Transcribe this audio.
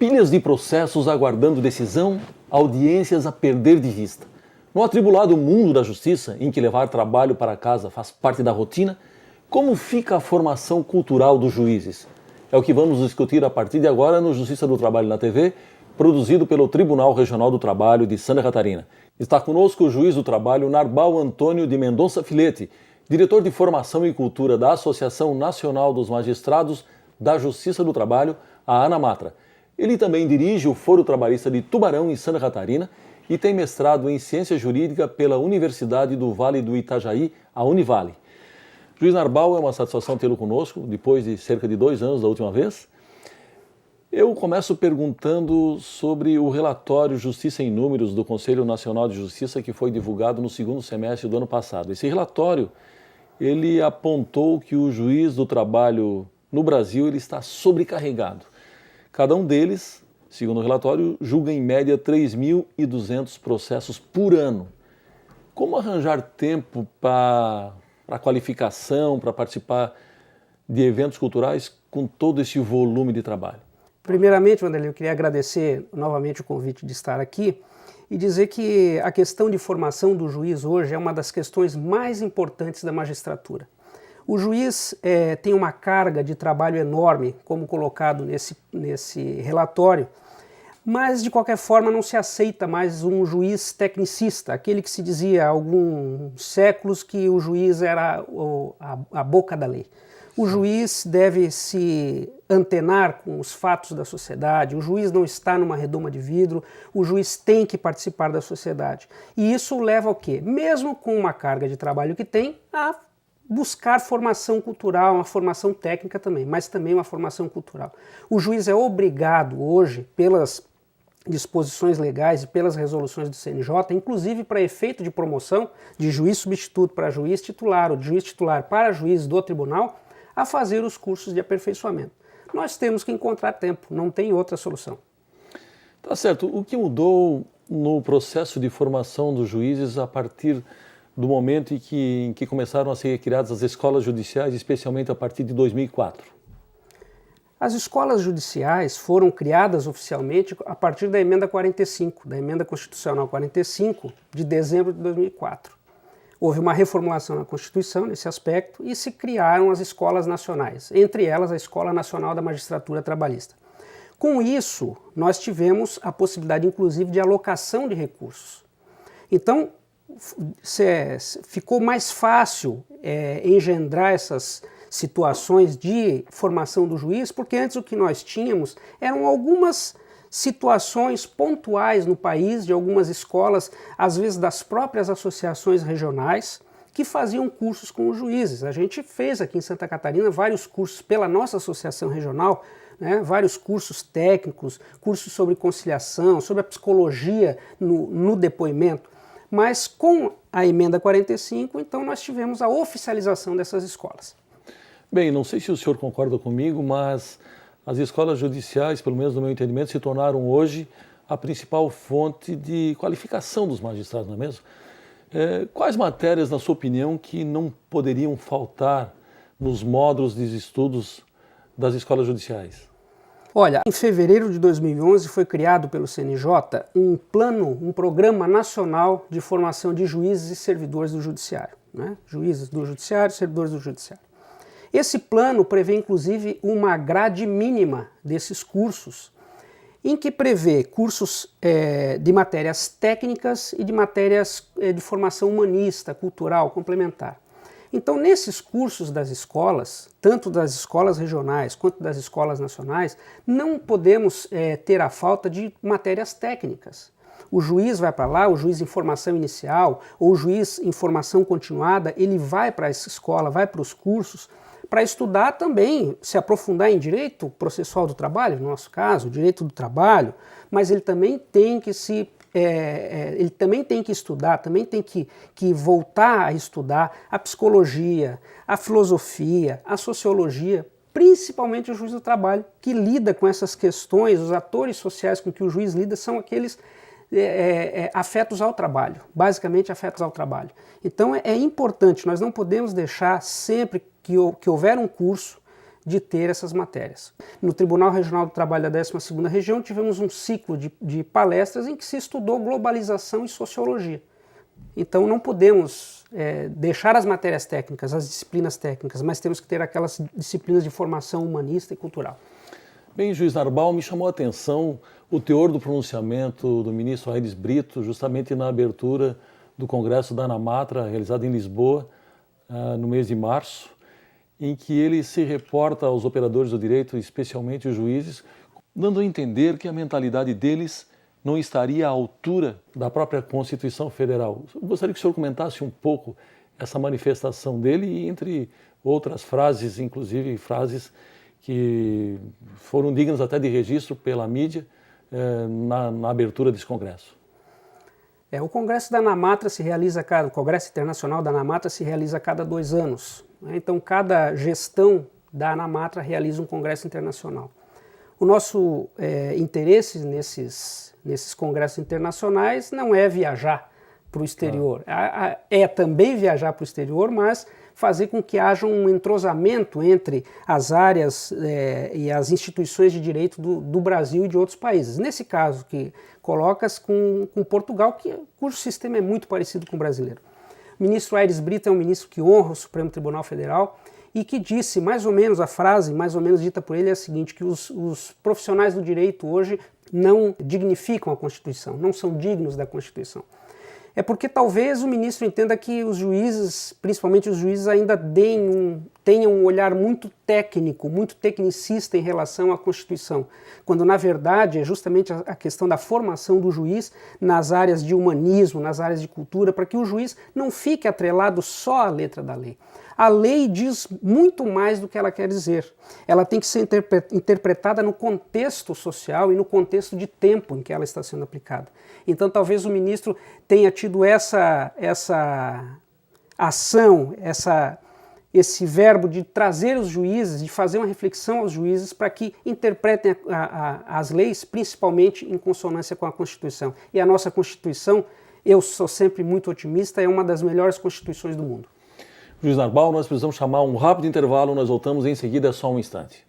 Pilhas de processos aguardando decisão, audiências a perder de vista. No atribulado mundo da justiça, em que levar trabalho para casa faz parte da rotina, como fica a formação cultural dos juízes? É o que vamos discutir a partir de agora no Justiça do Trabalho na TV, produzido pelo Tribunal Regional do Trabalho de Santa Catarina. Está conosco o juiz do trabalho Narbal Antônio de Mendonça Filete, diretor de Formação e Cultura da Associação Nacional dos Magistrados da Justiça do Trabalho, a ANAMATRA. Ele também dirige o Foro Trabalhista de Tubarão, em Santa Catarina, e tem mestrado em Ciência Jurídica pela Universidade do Vale do Itajaí, a Univale. Juiz Narbal, é uma satisfação tê-lo conosco, depois de cerca de 2 anos da última vez. Eu começo perguntando sobre o relatório Justiça em Números do Conselho Nacional de Justiça, que foi divulgado no segundo semestre do ano passado. Esse relatório, ele apontou que o juiz do trabalho no Brasil ele está sobrecarregado. Cada um deles, segundo o relatório, julga em média 3.200 processos por ano. Como arranjar tempo para qualificação, para participar de eventos culturais com todo esse volume de trabalho? Primeiramente, Wanderlei, eu queria agradecer novamente o convite de estar aqui e dizer que a questão de formação do juiz hoje é uma das questões mais importantes da magistratura. O juiz tem uma carga de trabalho enorme, como colocado nesse relatório, mas de qualquer forma não se aceita mais um juiz tecnicista, aquele que se dizia há alguns séculos que o juiz era a boca da lei. O juiz deve se antenar com os fatos da sociedade, o juiz não está numa redoma de vidro, o juiz tem que participar da sociedade. E isso leva ao quê? Mesmo com uma carga de trabalho que tem, a buscar formação cultural, uma formação técnica também, mas também uma formação cultural. O juiz é obrigado hoje, pelas disposições legais e pelas resoluções do CNJ, inclusive para efeito de promoção de juiz substituto para juiz titular ou de juiz titular para juiz do tribunal, a fazer os cursos de aperfeiçoamento. Nós temos que encontrar tempo, não tem outra solução. Tá certo. O que mudou no processo de formação dos juízes a partir do momento em que começaram a ser criadas as escolas judiciais, especialmente a partir de 2004? As escolas judiciais foram criadas oficialmente a partir da Emenda 45, da Emenda Constitucional 45, de dezembro de 2004. Houve uma reformulação na Constituição nesse aspecto e se criaram as escolas nacionais, entre elas a Escola Nacional da Magistratura Trabalhista. Com isso, nós tivemos a possibilidade, inclusive, de alocação de recursos. Então, ficou mais fácil engendrar essas situações de formação do juiz, porque antes o que nós tínhamos eram algumas situações pontuais no país, de algumas escolas, às vezes das próprias associações regionais, que faziam cursos com os juízes. A gente fez aqui em Santa Catarina vários cursos pela nossa associação regional, vários cursos técnicos, cursos sobre conciliação, sobre a psicologia no depoimento. Mas com a Emenda 45, então nós tivemos a oficialização dessas escolas. Bem, não sei se o senhor concorda comigo, mas as escolas judiciais, pelo menos no meu entendimento, se tornaram hoje a principal fonte de qualificação dos magistrados, não é mesmo? Quais matérias, na sua opinião, que não poderiam faltar nos módulos de estudos das escolas judiciais? Olha, em fevereiro de 2011 foi criado pelo CNJ um programa nacional de formação de juízes e servidores do judiciário, Juízes do judiciário, servidores do judiciário. Esse plano prevê, inclusive, uma grade mínima desses cursos, em que prevê cursos de matérias técnicas e de matérias de formação humanista, cultural, complementar. Então, nesses cursos das escolas, tanto das escolas regionais quanto das escolas nacionais, não podemos ter a falta de matérias técnicas. O juiz vai para lá, o juiz em formação inicial ou o juiz em formação continuada, ele vai para essa escola, vai para os cursos, para estudar também, se aprofundar em direito processual do trabalho, no nosso caso, direito do trabalho, mas ele também tem que estudar, também tem que voltar a estudar a psicologia, a filosofia, a sociologia, principalmente o juiz do trabalho, que lida com essas questões, os atores sociais com que o juiz lida são aqueles afetos ao trabalho, basicamente afetos ao trabalho. Então é importante, nós não podemos deixar sempre que houver um curso de ter essas matérias. No Tribunal Regional do Trabalho da 12ª Região tivemos um ciclo de palestras em que se estudou globalização e sociologia. Então não podemos deixar as matérias técnicas, as disciplinas técnicas, mas temos que ter aquelas disciplinas de formação humanista e cultural. Bem, juiz Narbal, me chamou a atenção o teor do pronunciamento do ministro Aires Brito, justamente na abertura do Congresso da ANAMATRA, realizado em Lisboa, no mês de março, em que ele se reporta aos operadores do direito, especialmente os juízes, dando a entender que a mentalidade deles não estaria à altura da própria Constituição Federal. Eu gostaria que o senhor comentasse um pouco essa manifestação dele e, entre outras frases, inclusive frases que foram dignas até de registro pela mídia na abertura desse congresso. O Congresso da ANAMATRA o Congresso Internacional da ANAMATRA se realiza a cada 2 anos. Então, cada gestão da ANAMATRA realiza um congresso internacional. O nosso interesse nesses congressos internacionais não é viajar para o exterior. É também viajar para o exterior, mas fazer com que haja um entrosamento entre as áreas e as instituições de direito do Brasil e de outros países. Nesse caso que colocas com Portugal, cujo sistema é muito parecido com o brasileiro. O ministro Aires Brito é um ministro que honra o Supremo Tribunal Federal e que disse, mais ou menos, a frase mais ou menos dita por ele é a seguinte, que os profissionais do direito hoje não dignificam a Constituição, não são dignos da Constituição. É porque talvez o ministro entenda que os juízes, principalmente os juízes, ainda tenham um olhar muito técnico, muito tecnicista em relação à Constituição, quando na verdade é justamente a questão da formação do juiz nas áreas de humanismo, nas áreas de cultura, para que o juiz não fique atrelado só à letra da lei. A lei diz muito mais do que ela quer dizer. Ela tem que ser interpretada no contexto social e no contexto de tempo em que ela está sendo aplicada. Então talvez o ministro tenha tido essa ação, esse verbo de trazer os juízes, de fazer uma reflexão aos juízes para que interpretem as leis, principalmente em consonância com a Constituição. E a nossa Constituição, eu sou sempre muito otimista, é uma das melhores constituições do mundo. Juiz Narbal, nós precisamos chamar um rápido intervalo, nós voltamos em seguida, só um instante.